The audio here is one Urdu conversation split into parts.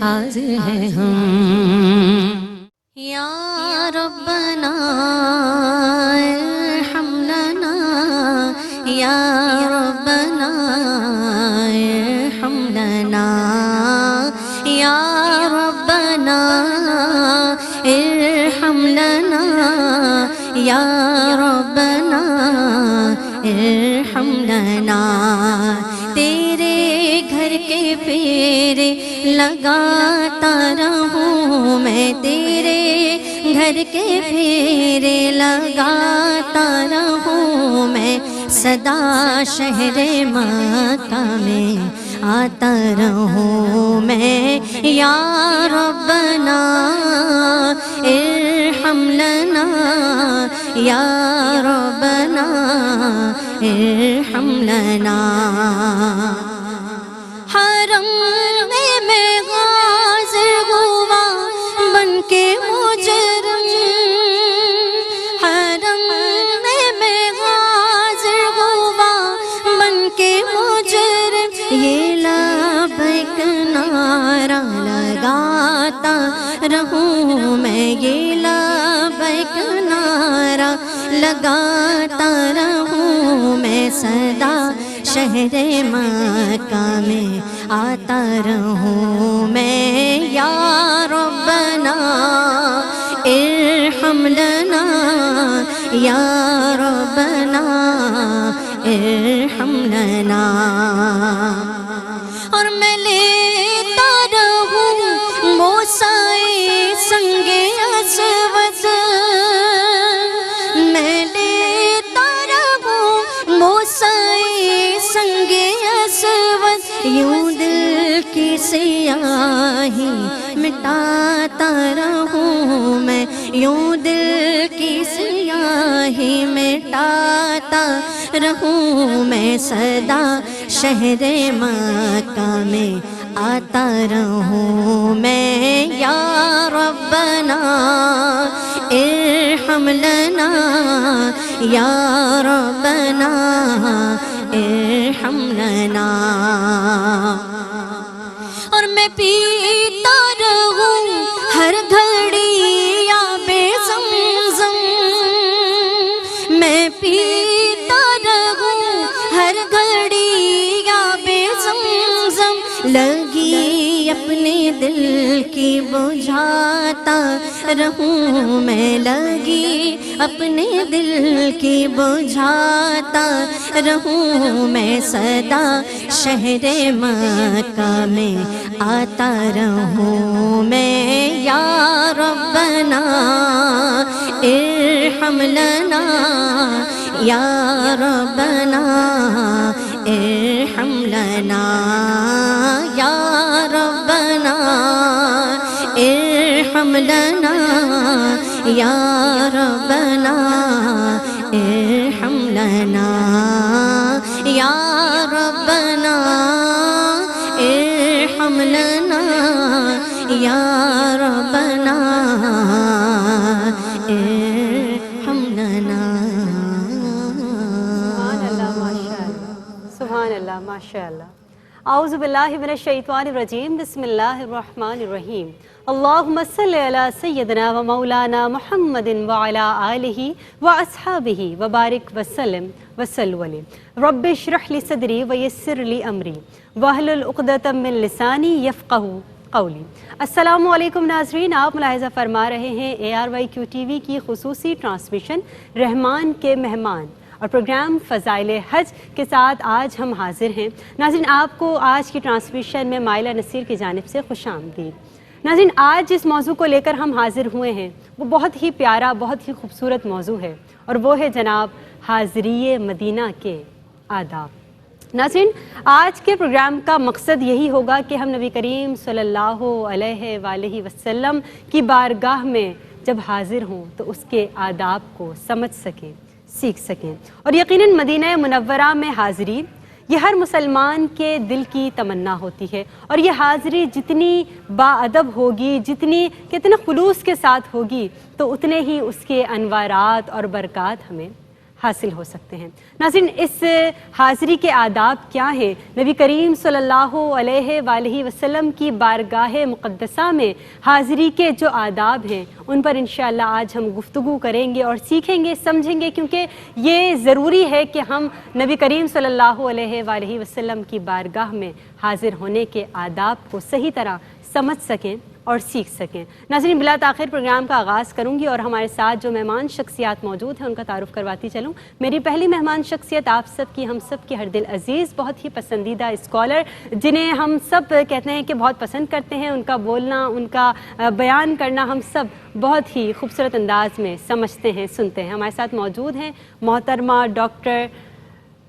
حاضر ہیں ہم. یا ربنا ارحم لنا یا ربنا ارحم لنا یا ربنا ارحم لنا یا ربنا ارحم لنا. تیرے گھر کے پھیرے لگاتا رہوں میں, تیرے گھر کے پھیرے لگاتا رہوں میں, صدا شہر مکہ میں آتا رہوں میں. یا ربنا ارحم لنا یا ربنا ارحم لنا. حرم میں غازر ہوا بن کے مجرم, حرم میں غازر ہوا بن کے مجرم, یہ لبیک نعرہ لگاتا رہوں میں, یہ لبیک نعرہ لگاتا رہوں میں, صدا شہر مکہ میں آتا رہوں میں. یا ربنا ارحم لنا یا ربنا ارحم لنا. اور میں لیتا رہوں بوسائے سنگ اسود, میں لیتا رہوں بوسائے سنگ اسود, یوں دل کی سیاہی مٹاتا رہوں میں, یوں دل کی سیاہی مٹاتا رہوں میں, صدا شہر مکہ میں آتا رہوں میں. یا ربنا ارحم لنا یا ربنا ارحم لنا. اور میں پیتا رہوں ہر گھڑی آب زمزم, میں پیتا رہوں ہر گھڑی آب زمزم, لگی اپنے دل کی بجھاتا رہوں میں, لگی اپنے دل کی بجھاتا رہوں میں, صدا شہر مکہ میں آتا رہوں میں. یا ربنا ارحم لنا یا ربنا ارحم لنا یا ربنا ارحم لنا یا ربنا ارحم لنا یا ربنا ارحم لنا یا ربنا ارحم لنا. سبحان اللہ ماشاء اللہ. اعوذ باللہ من الشیطان الرجیم, بسم اللہ الرحمن الرحیم. اللہم صلی علی سیدنا و مولانا محمد وعلی آلہ و اصحابہ وبارک وسلم وصلوا علیہ. رب اشرح لی صدری ویسر لی امری واحلل عقدۃ من لسانی یفقہوا قولی. السلام علیکم ناظرین, آپ ملاحظہ فرما رہے ہیں ARYQ TV کی خصوصی ٹرانسمیشن رحمان کے مہمان اور پروگرام فضائل حج کے ساتھ آج ہم حاضر ہیں. ناظرین, آپ کو آج کی ٹرانسمیشن میں مائلہ نصیر کی جانب سے خوش آمدید. ناظرین, آج جس موضوع کو لے کر ہم حاضر ہوئے ہیں وہ بہت ہی پیارا, بہت ہی خوبصورت موضوع ہے, اور وہ ہے جناب حاضری مدینہ کے آداب. ناظرین, آج کے پروگرام کا مقصد یہی ہوگا کہ ہم نبی کریم صلی اللہ علیہ وآلہ وسلم کی بارگاہ میں جب حاضر ہوں تو اس کے آداب کو سمجھ سکیں, سیکھ سکیں. اور یقیناً مدینہ منورہ میں حاضری یہ ہر مسلمان کے دل کی تمنا ہوتی ہے, اور یہ حاضری جتنی باادب ہوگی, جتنی کتنے خلوص کے ساتھ ہوگی, تو اتنے ہی اس کے انوارات اور برکات ہمیں حاصل ہو سکتے ہیں۔ ناظرین، اس حاضری کے آداب کیا ہیں؟ نبی کریم صلی اللہ علیہ وآلہ وسلم کی بارگاہ مقدسہ میں حاضری کے جو آداب ہیں ان پر انشاءاللہ آج ہم گفتگو کریں گے اور سیکھیں گے، سمجھیں گے، کیونکہ یہ ضروری ہے کہ ہم نبی کریم صلی اللہ علیہ وآلہ وسلم کی بارگاہ میں حاضر ہونے کے آداب کو صحیح طرح سمجھ سکیں اور سیکھ سکیں۔ ناظرین، بلا تاخیر پروگرام کا آغاز کروں گی اور ہمارے ساتھ جو مہمان شخصیات موجود ہیں ان کا تعارف کرواتی چلوں۔ میری پہلی مہمان شخصیت آپ سب کی، ہم سب کی ہر دل عزیز، بہت ہی پسندیدہ اسکالر، جنہیں ہم سب کہتے ہیں کہ بہت پسند کرتے ہیں، ان کا بولنا، ان کا بیان کرنا ہم سب بہت ہی خوبصورت انداز میں سمجھتے ہیں، سنتے ہیں۔ ہمارے ساتھ موجود ہیں محترمہ ڈاکٹر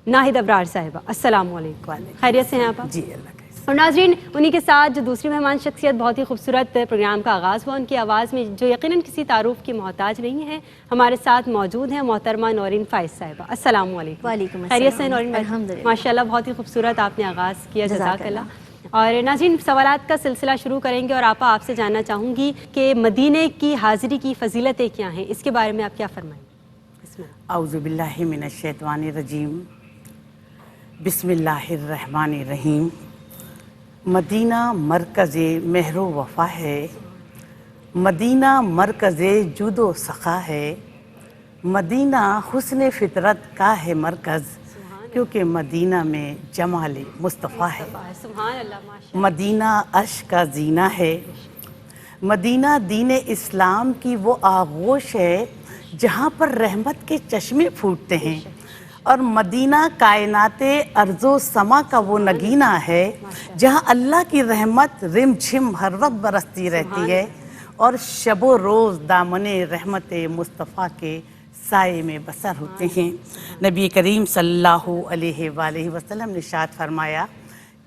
ناہید ابرار صاحبہ۔ السلام علیکم، خیریت سے ہیں آپ؟ جی اللہ کا۔ اور ناظرین، انہی کے ساتھ جو دوسری مہمان شخصیت بہت ہی خوبصورت پروگرام کا آغاز ہوا، ان کی آواز میں جو یقیناً کسی تعارف کی محتاج نہیں ہے، ہمارے ساتھ موجود ہیں محترمہ نورین فائز صاحبہ۔ السلام علیکم۔ وعلیکم السلام۔ خیریت سے نورین؟ الحمدللہ، ماشاءاللہ بہت ہی خوبصورت آپ نے آغاز کیا، جزاک جزاک اللہ۔ اور ناظرین، سوالات کا سلسلہ شروع کریں گے اور آپا آپ سے جاننا چاہوں گی کہ مدینے کی حاضری کی فضیلتیں کیا ہیں، اس کے بارے میں آپ کیا فرمائیں؟ بسم اللہ۔ اعوذ باللہ من الشیطان الرجیم، بسم اللہ الرحمن الرحیم۔ مدینہ مرکز مہر و وفا ہے، مدینہ مرکز جود و سخا ہے، مدینہ حسن فطرت کا ہے مرکز، کیونکہ مدینہ میں جمال مصطفیٰ ہے۔ سبحان اللہ، ماشاءاللہ۔ مدینہ عرش کا زینہ ہے، مدینہ دین اسلام کی وہ آغوش ہے جہاں پر رحمت کے چشمے پھوٹتے ہیں، اور مدینہ کائنات ارض و سما کا وہ نگینہ ہے جہاں اللہ کی رحمت رم جھم ہر وقت برستی رہتی ہے، اور شب و روز دامن رحمت مصطفیٰ کے سائے میں بسر ہوتے ہیں۔ نبی کریم صلی اللہ علیہ وآلہ وسلم نے ارشاد فرمایا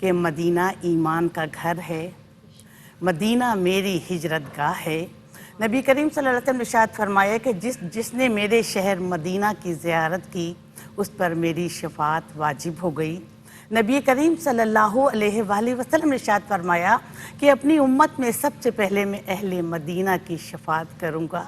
کہ مدینہ ایمان کا گھر ہے، مدینہ میری ہجرت گاہ ہے۔ نبی کریم صلی اللہ علیہ وسلم نے ارشاد فرمایا کہ جس نے میرے شہر مدینہ کی زیارت کی اس پر میری شفاعت واجب ہو گئی۔ نبی کریم صلی اللہ علیہ وآلہ وسلم نے ارشاد فرمایا کہ اپنی امت میں سب سے پہلے میں اہل مدینہ کی شفاعت کروں گا۔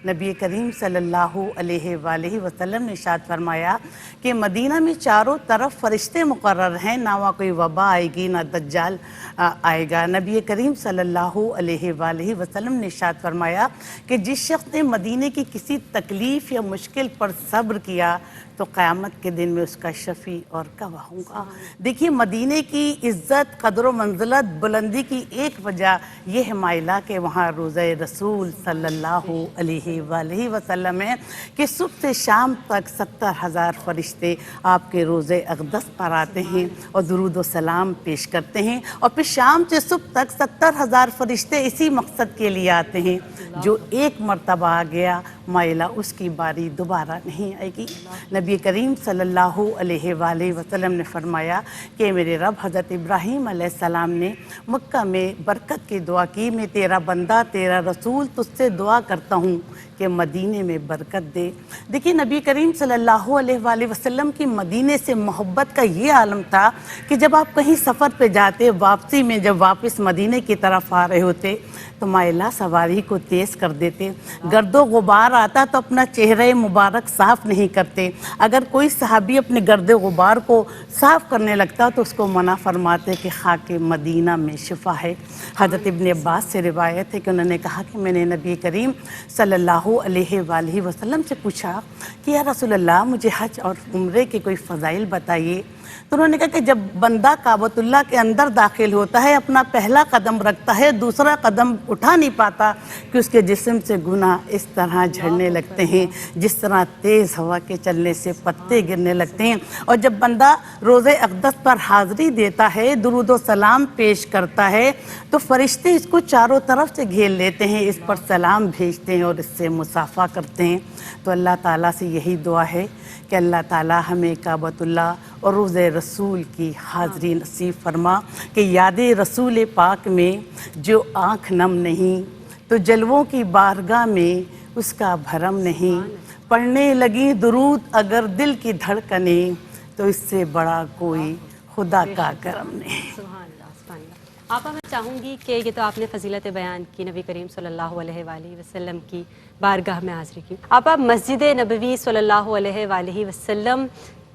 نبی کریم صلی اللہ علیہ وآلہ وسلم نے ارشاد فرمایا کہ مدینہ میں چاروں طرف فرشتے مقرر ہیں، نہ وہاں کوئی وبا آئے گی نہ دجال آئے گا۔ نبی کریم صلی اللہ علیہ وآلہ وسلم نے ارشاد فرمایا کہ جس شخص نے مدینے کی کسی تکلیف یا مشکل پر صبر کیا تو قیامت کے دن میں اس کا شفیع اور گواہ ہوں گا۔ دیکھیے، مدینے کی عزت، قدر و منزلت، بلندی کی ایک وجہ یہ ہے مائلہ کہ وہاں روضہ رسول صلی اللہ علیہ وآلہ وسلم ہے کہ صبح سے شام تک 70,000 فرشتے آپ کے روضہ اقدس پر آتے ہیں اور درود و سلام پیش کرتے ہیں، اور پھر شام سے صبح تک 70,000 فرشتے اسی مقصد کے لیے آتے ہیں۔ جو ایک مرتبہ آ گیا مائلہ اس کی باری دوبارہ نہیں آئے گی۔ نبی کریم صلی اللہ علیہ وآلہ وسلم نے فرمایا کہ میرے رب حضرت ابراہیم علیہ السلام نے مکہ میں برکت کی دعا کی، میں تیرا بندہ تیرا رسول تجھ سے دعا کرتا ہوں کہ مدینے میں برکت دے۔ دیکھیے، نبی کریم صلی اللہ علیہ وآلہ وسلم کی مدینے سے محبت کا یہ عالم تھا کہ جب آپ کہیں سفر پہ جاتے، واپسی میں جب واپس مدینے کی طرف آ رہے ہوتے تو مائلہ سواری کو تیز کر دیتے، گرد و غبار آتا تو اپنا چہرہ مبارک صاف نہیں کرتے، اگر کوئی صحابی اپنے گرد و غبار کو صاف کرنے لگتا تو اس کو منع فرماتے کہ خاک مدینہ میں شفا ہے۔ حضرت ابن عباس سے روایت ہے کہ انہوں نے کہا کہ میں نے نبی کریم صلی اللہ علیہ وآلہ وسلم سے پوچھا کہ یا رسول اللہ مجھے حج اور عمرے کے کوئی فضائل بتائیے، تو انہوں نے کہا کہ جب بندہ کعبۃ اللہ کے اندر داخل ہوتا ہے، اپنا پہلا قدم رکھتا ہے، دوسرا قدم اٹھا نہیں پاتا کہ اس کے جسم سے گناہ اس طرح جھڑنے لگتے ہیں جس طرح تیز ہوا کے چلنے سے پتے گرنے لگتے ہیں، اور جب بندہ روضہ اقدس پر حاضری دیتا ہے، درود و سلام پیش کرتا ہے تو فرشتے اس کو چاروں طرف سے گھیر لیتے ہیں، اس پر سلام بھیجتے ہیں اور اس سے مصافحہ کرتے ہیں۔ تو اللہ تعالیٰ سے یہی دعا ہے کہ اللہ تعالیٰ ہمیں کعبۃ اللہ اور روضہ رسول کی حاضری نصیب فرما کہ یاد رسول پاک میں جو آنکھ نم نہیں تو جلووں کی بارگاہ میں اس کا بھرم نہیں، پڑھنے لگی درود اگر دل کی دھڑکنیں تو اس سے بڑا کوئی خدا کا کرم نہیں۔ سبحان اللہ، سبحان اللہ۔ آپا میں چاہوں گی کہ یہ تو آپ نے فضیلت بیان کی نبی کریم صلی اللہ علیہ وآلہ وسلم کی بارگاہ میں حاضری کی. آپا مسجد نبوی صلی اللہ علیہ وآلہ وسلم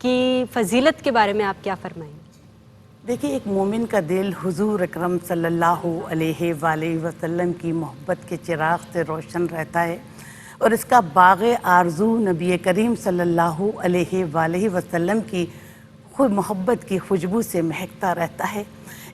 کی فضیلت کے بارے میں آپ کیا فرمائیں گے؟ دیکھیے، ایک مومن کا دل حضور اکرم صلی اللہ علیہ وآلہ وسلم کی محبت کے چراغ سے روشن رہتا ہے، اور اس کا باغ آرزو نبی کریم صلی اللہ علیہ وآلہ وسلم کی خود محبت کی خوشبو سے مہکتا رہتا ہے.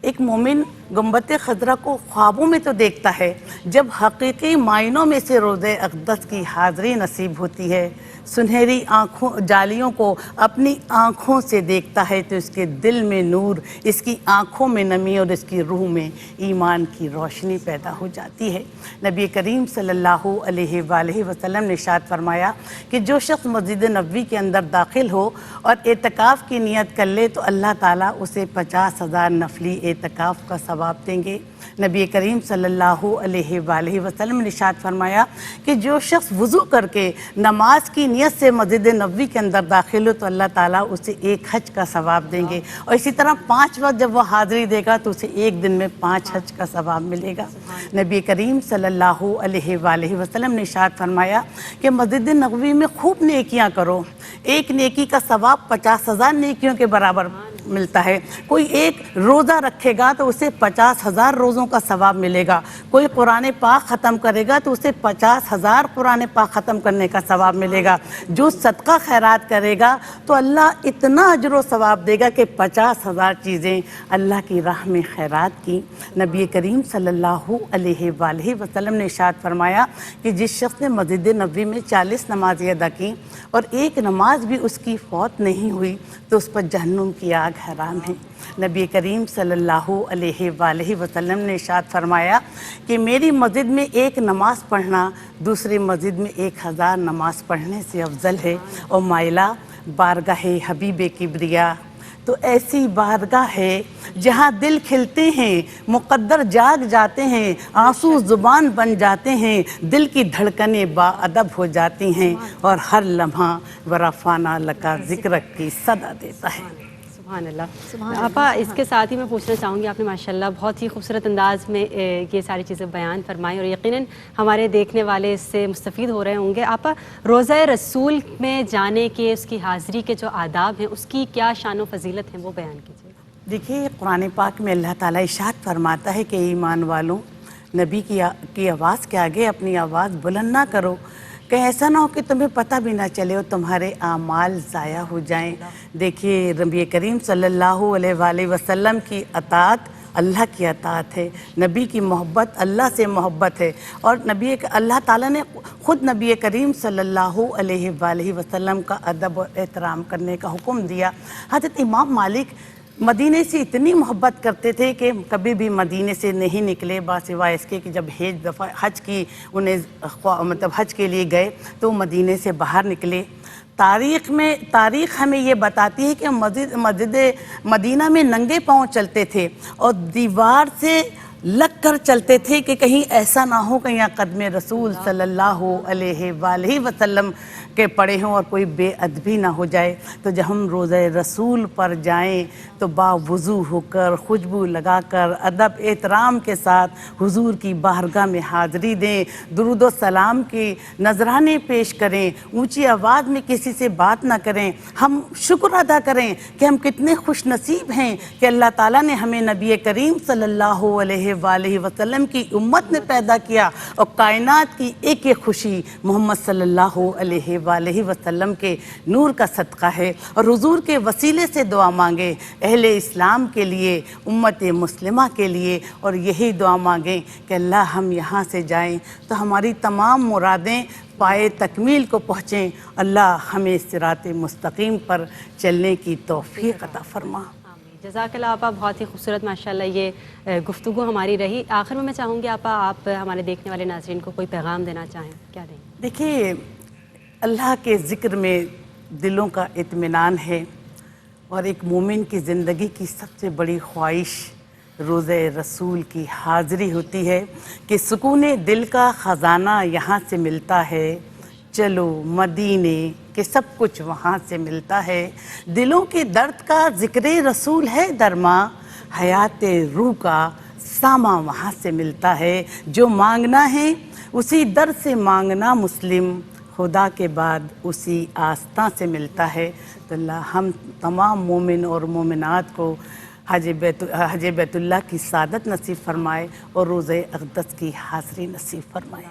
ایک مومن گنبد خضرا کو خوابوں میں تو دیکھتا ہے، جب حقیقی معنوں میں سے روضہ اقدس کی حاضری نصیب ہوتی ہے، سنہری آنکھوں جالیوں کو اپنی آنکھوں سے دیکھتا ہے تو اس کے دل میں نور، اس کی آنکھوں میں نمی اور اس کی روح میں ایمان کی روشنی پیدا ہو جاتی ہے. نبی کریم صلی اللہ علیہ وآلہ وسلم نے ارشاد فرمایا کہ جو شخص مسجد نبوی کے اندر داخل ہو اور اعتکاف کی نیت کر لے تو اللہ تعالیٰ اسے 50,000 نفلی اعتکاف کا ثواب دیں گے. نبی کریم صلی اللہ علیہ وآلہ وسلم نے ارشاد فرمایا کہ جو شخص وضو کر کے نماز کی نیت سے مسجد نبوی کے اندر داخل ہو تو اللہ تعالیٰ اسے 1 حج کا ثواب دیں گے، اور اسی طرح 5 وقت جب وہ حاضری دے گا تو اسے 1 دن میں 5 حج کا ثواب ملے گا. نبی کریم صلی اللہ علیہ وآلہ وسلم نے ارشاد فرمایا کہ مسجد نبوی میں خوب نیکیاں کرو، ایک نیکی کا ثواب 50,000 نیکیوں کے برابر ملتا ہے. کوئی ایک روزہ رکھے گا تو اسے 50,000 روزوں کا ثواب ملے گا. کوئی قرآن پاک ختم کرے گا تو اسے 50,000 قرآن پاک ختم کرنے کا ثواب ملے گا. جو صدقہ خیرات کرے گا تو اللہ اتنا اجر و ثواب دے گا کہ 50,000 چیزیں اللہ کی راہ میں خیرات کی. نبی کریم صلی اللہ علیہ وآلہ وسلم نے ارشاد فرمایا کہ جس شخص نے مسجد نبوی میں 40 نمازیں ادا کی اور ایک نماز بھی اس کی فوت نہیں ہوئی تو اس پر جہنم کی آگ حرام ہے. نبی کریم صلی اللہ علیہ وآلہ وسلم نے ارشاد فرمایا کہ میری مسجد میں ایک نماز پڑھنا دوسری مسجد میں 1000 نماز پڑھنے سے افضل ہے. اور مائلہ بارگاہ حبیب کبریا تو ایسی بارگاہ ہے جہاں دل کھلتے ہیں، مقدر جاگ جاتے ہیں، آنسو زبان بن جاتے ہیں، دل کی دھڑکنیں با ادب ہو جاتی ہیں، اور ہر لمحہ ورفانہ لکا ذکر کی صدا دیتا ہے. سبحان اللہ. آپا اس کے ساتھ ہی میں پوچھنا چاہوں گی، آپ نے ماشاءاللہ بہت ہی خوبصورت انداز میں یہ ساری چیزیں بیان فرمائی اور یقیناً ہمارے دیکھنے والے اس سے مستفید ہو رہے ہوں گے. آپا روضہ رسول میں جانے کے، اس کی حاضری کے جو آداب ہیں، اس کی کیا شان و فضیلت ہیں، وہ بیان کیجیے. دیکھیے، قرآن پاک میں اللہ تعالیٰ ارشاد فرماتا ہے کہ ایمان والوں، نبی کی آواز کے آگے اپنی آواز بلند نہ کرو، کہیں ایسا نہ ہو کہ تمہیں پتہ بھی نہ چلے اور تمہارے اعمال ضائع ہو جائیں. دیکھیے، نبی کریم صلی اللہ علیہ وآلہ وسلم کی اطاعت اللہ کی اطاعت ہے، نبی کی محبت اللہ سے محبت ہے، اور اللہ تعالیٰ نے خود نبی کریم صلی اللہ علیہ وآلہ وسلم کا ادب اور احترام کرنے کا حکم دیا. حضرت امام مالک مدینے سے اتنی محبت کرتے تھے کہ کبھی بھی مدینے سے نہیں نکلے، باسوائے اس کے کہ جب حج کی انہیں حج کے لیے گئے تو مدینے سے باہر نکلے. تاریخ ہمیں یہ بتاتی ہے کہ مسجد مدینہ میں ننگے پاؤں چلتے تھے اور دیوار سے لگ کر چلتے تھے کہ کہیں ایسا نہ ہو کہ یہاں قدم رسول صلی اللہ علیہ وآلہ وسلم کے پڑے ہوں اور کوئی بے ادبی نہ ہو جائے. تو جب ہم روضہ رسول پر جائیں تو باوضو ہو کر، خوشبو لگا کر، ادب احترام کے ساتھ حضور کی بارگاہ میں حاضری دیں، درود و سلام کی نذرانے پیش کریں، اونچی آواز میں کسی سے بات نہ کریں. ہم شکر ادا کریں کہ ہم کتنے خوش نصیب ہیں کہ اللہ تعالیٰ نے ہمیں نبی کریم صلی اللہ علیہ وآلہ وسلم کی امت میں پیدا کیا، اور کائنات کی ایک ایک خوشی محمد صلی اللہ علیہ وآلہ وسلم کے نور کا صدقہ ہے. اور حضور کے وسیلے سے دعا مانگیں اہل اسلام کے لیے، امت مسلمہ کے لیے، اور یہی دعا مانگیں کہ اللہ ہم یہاں سے جائیں تو ہماری تمام مرادیں پائے تکمیل کو پہنچیں. اللہ ہمیں صراط مستقیم پر چلنے کی توفیق عطا فرما. جزاک اللہ آپا، بہت ہی خوبصورت ماشاءاللہ یہ گفتگو ہماری رہی. آخر میں چاہوں گی آپا آپ ہمارے دیکھنے والے ناظرین کو کوئی پیغام دینا چاہیں، کیا دیں؟ دیکھیے، اللہ کے ذکر میں دلوں کا اطمینان ہے، اور ایک مومن کی زندگی کی سب سے بڑی خواہش روضہ رسول کی حاضری ہوتی ہے کہ سکون دل کا خزانہ یہاں سے ملتا ہے، چلو مدینے کہ سب کچھ وہاں سے ملتا ہے. دلوں کے درد کا ذکر رسول ہے درما، حیات روح کا ساما وہاں سے ملتا ہے. جو مانگنا ہے اسی در سے مانگنا مسلم، خدا کے بعد اسی آستاں سے ملتا ہے. تو اللہ ہم تمام مومن اور مومنات کو حج بیت اللہ کی سعادت نصیب فرمائے اور روزہ اقدس کی حاضری نصیب فرمائے.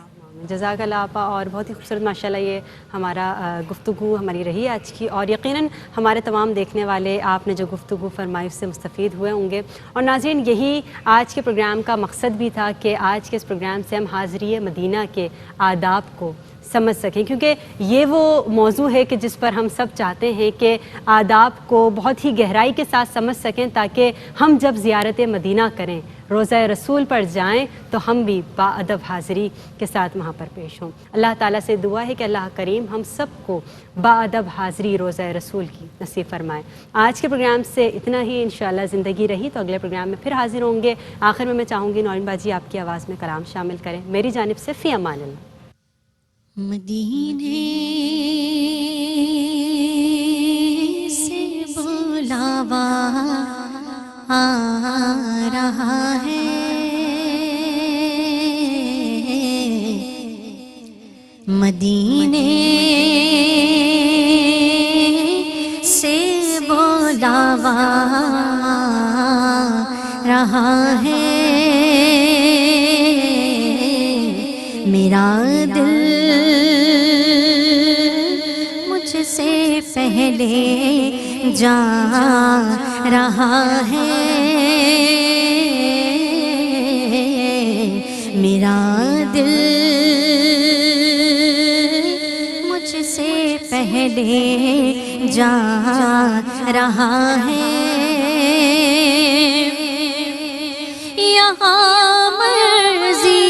جزاک اللہ آپا. اور بہت ہی خوبصورت ماشاءاللہ یہ ہمارا گفتگو ہماری رہی آج کی، اور یقیناً ہمارے تمام دیکھنے والے آپ نے جو گفتگو فرمائی اس سے مستفید ہوئے ہوں گے. اور ناظرین یہی آج کے پروگرام کا مقصد بھی تھا کہ آج کے اس پروگرام سے ہم حاضری مدینہ کے آداب کو سمجھ سکیں، کیونکہ یہ وہ موضوع ہے کہ جس پر ہم سب چاہتے ہیں کہ آداب کو بہت ہی گہرائی کے ساتھ سمجھ سکیں، تاکہ ہم جب زیارت مدینہ کریں، روضہ رسول پر جائیں، تو ہم بھی باادب حاضری کے ساتھ وہاں پر پیش ہوں. اللہ تعالیٰ سے دعا ہے کہ اللہ کریم ہم سب کو باادب حاضری روضہ رسول کی نصیب فرمائے. آج کے پروگرام سے اتنا ہی. انشاءاللہ زندگی رہی تو اگلے پروگرام میں پھر حاضر ہوں گے. آخر میں چاہوں گی نورین باجی آپ کی آواز میں کلام شامل کریں. میری جانب سے فی امان اللہ. مدینے سے بلاوا آ رہا ہے، مدینے سے بلاوا رہا ہے، میرا دل مجھ سے پہلے جا رہا ہے، میرا دل مجھ سے پہلے جا رہا ہے. یہاں مرضی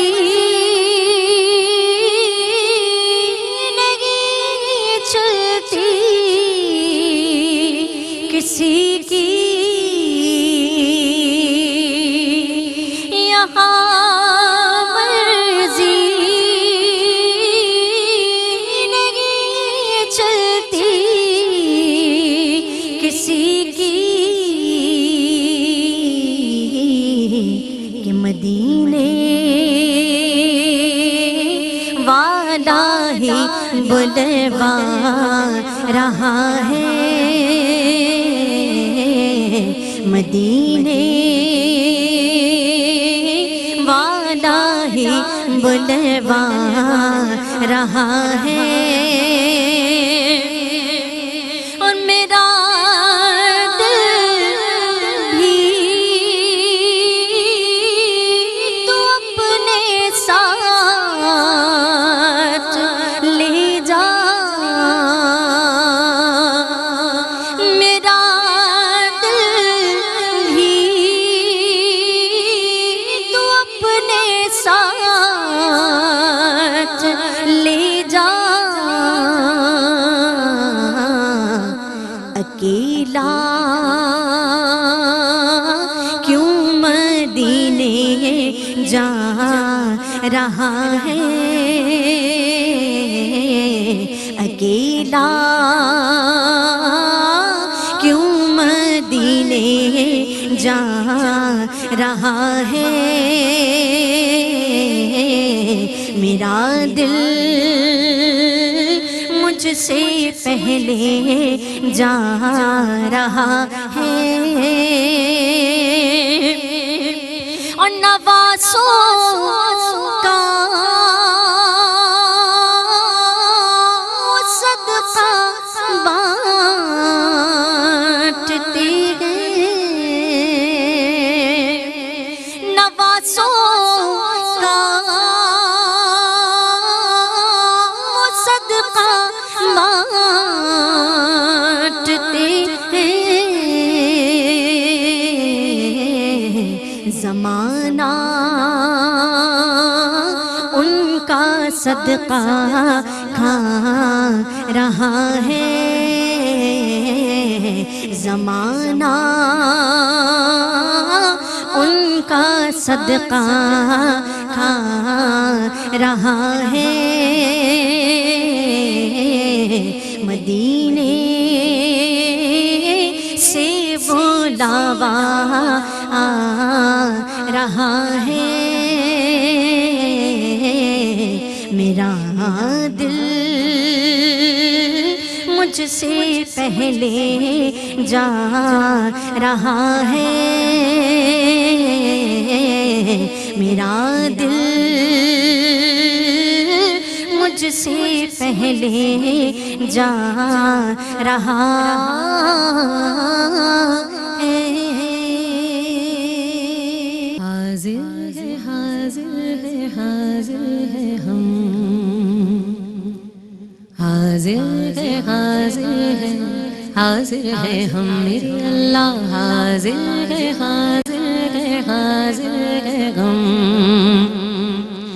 نہیں چلتی کسی کی، یہاں مرضی نہیں چلتی کسی کی، کہ مدینے والا ہی بلوا رہا ہے، مدینے والا ہی بلوا رہا ہے. اور میرا دل بھی تو اپنے ساتھ لے جا، میرا دل بھی تو اپنے ساتھ لے جا. اکیلا کیوں مدینے جا رہا ہے، اکیلا کیوں مدینے جا رہا ہے، میرا دل مجھ سے پہلے جا رہا ہے. اور نوازوں کا صدقہ بانٹتے ہیں، نوازوں کا صدقہ بانٹتے ہیں. زمانہ ان کا صدقہ کھا رہا ہے، زمانہ ان کا صدقہ کھا رہا ہے. مدینے سے بلاوا آ رہا ہے میرا دل مجھ سے پہلے جا رہا ہے میرا دل مجھ سے پہلے جا رہا ہے حاضر ہے حاضر ہے حاضر ہے ہم حاضر ہے حاضر ہے حاضر ہے ہم میرے اللہ حاضر ہے حاضر ہے حاضر ہے ہم